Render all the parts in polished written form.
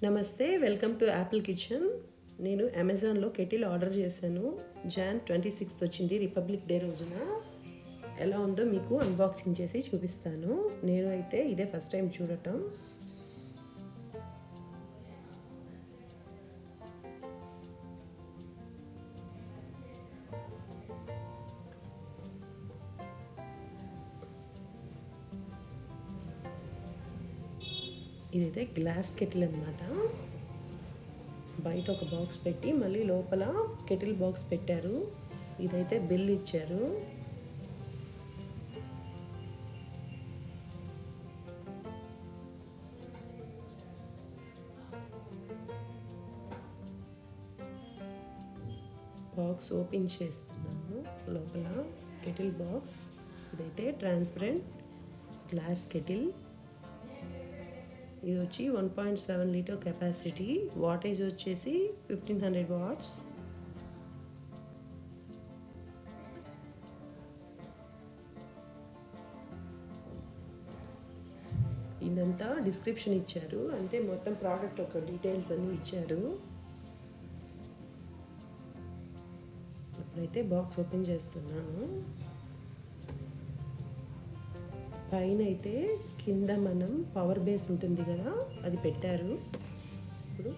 నమస్తే, welcome to Apple kitchen. నేను అమెజాన్లో కెటిల్ ఆర్డర్ చేశాను. జాన్ 26 వచ్చింది, రిపబ్లిక్ డే రోజున. ఎలా ఉందో మీకు అన్బాక్సింగ్ చేసి చూపిస్తాను. నేను అయితే ఇదే ఫస్ట్ టైం చూడటం. ఇదైతే గ్లాస్ కెటిల్ అనమాట. బయట ఒక బాక్స్ పెట్టి మళ్ళీ లోపల కెటిల్ బాక్స్ పెట్టారు. ఇదైతే బిల్ ఇచ్చారు. బాక్స్ ఓపెన్ చేస్తున్నాను. లోపల కెటిల్ బాక్స్. ఇదైతే ట్రాన్స్పరెంట్ గ్లాస్ కెటిల్. ఇది వచ్చి 1.7 లీటర్ కెపాసిటీ. వాటేజ్ వచ్చేసి 1500 వాట్స్. ఇదంతా డిస్క్రిప్షన్ ఇచ్చారు, అంటే మొత్తం ప్రోడక్ట్ ఒక డీటెయిల్స్ అన్నీ ఇచ్చారు. ఇప్పుడైతే బాక్స్ ఓపెన్ చేస్తున్నాను. పైన అయితే కింద మనం పవర్ బేస్ ఉంటుంది కదా, అది పెట్టారు. ఇప్పుడు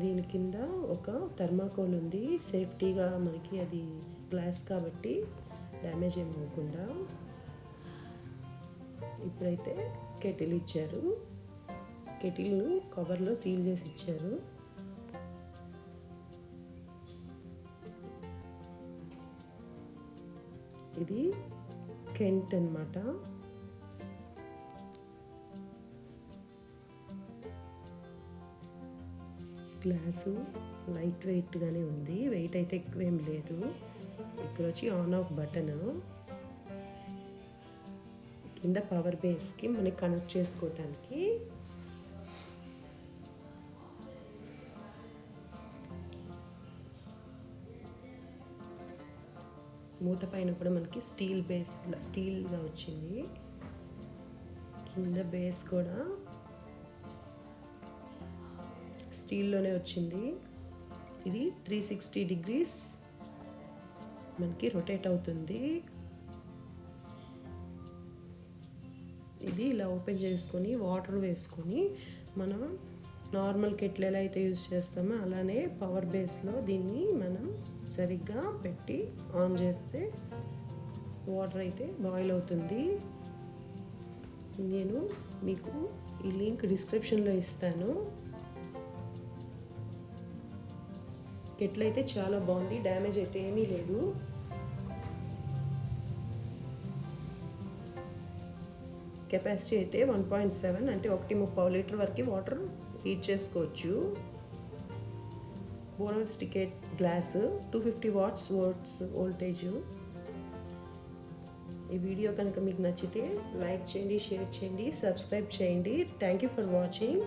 దీని కింద ఒక థర్మాకోల్ ఉంది, సేఫ్టీగా మనకి. అది గ్లాస్ కాబట్టి డ్యామేజ్ ఏమవకుండా. ఇప్పుడైతే కెటిల్ ఇచ్చారు. కెటిల్ను కవర్లో సీల్ చేసి ఇచ్చారు. ఇది కెంట్ అన్నమాట. గ్లాసు లైట్ వెయిట్గానే ఉంది, వెయిట్ అయితే ఎక్కువేం లేదు. ఇక్కడ వచ్చి ఆన్ ఆఫ్ బటన్. కింద పవర్ బేస్కి మనకి కనెక్ట్ చేసుకోవటానికి. మూత పైన కూడా మనకి స్టీల్గా వచ్చింది. కింద బేస్ కూడా స్టీల్లోనే వచ్చింది. ఇది 360 డిగ్రీస్ మనకి రొటేట్ అవుతుంది. ఇది ఇలా ఓపెన్ చేసుకొని వాటర్ వేసుకొని మనం నార్మల్ కెటిల్ ఎలా అయితే యూజ్ చేస్తామో అలానే పవర్ బేస్లో దీన్ని మనం సరిగ్గా పెట్టి ఆన్ చేస్తే వాటర్ అయితే బాయిల్ అవుతుంది. నేను మీకు ఈ లింక్ డిస్క్రిప్షన్లో ఇస్తాను. కెటిల్ అయితే చాలా బాగుంది, డ్యామేజ్ అయితే ఏమీ లేదు. కెపాసిటీ అయితే 1.7, అంటే 1.3 లీటర్ వరకు వాటర్ హీట్ చేసుకోవచ్చు. బోరోస్టికేట్ గ్లాస్, 250 వాట్స్ వోల్టేజ్. ఈ వీడియో కనుక మీకు నచ్చితే లైక్ చేయండి, షేర్ చేయండి, సబ్స్క్రైబ్ చేయండి. Thank you for watching.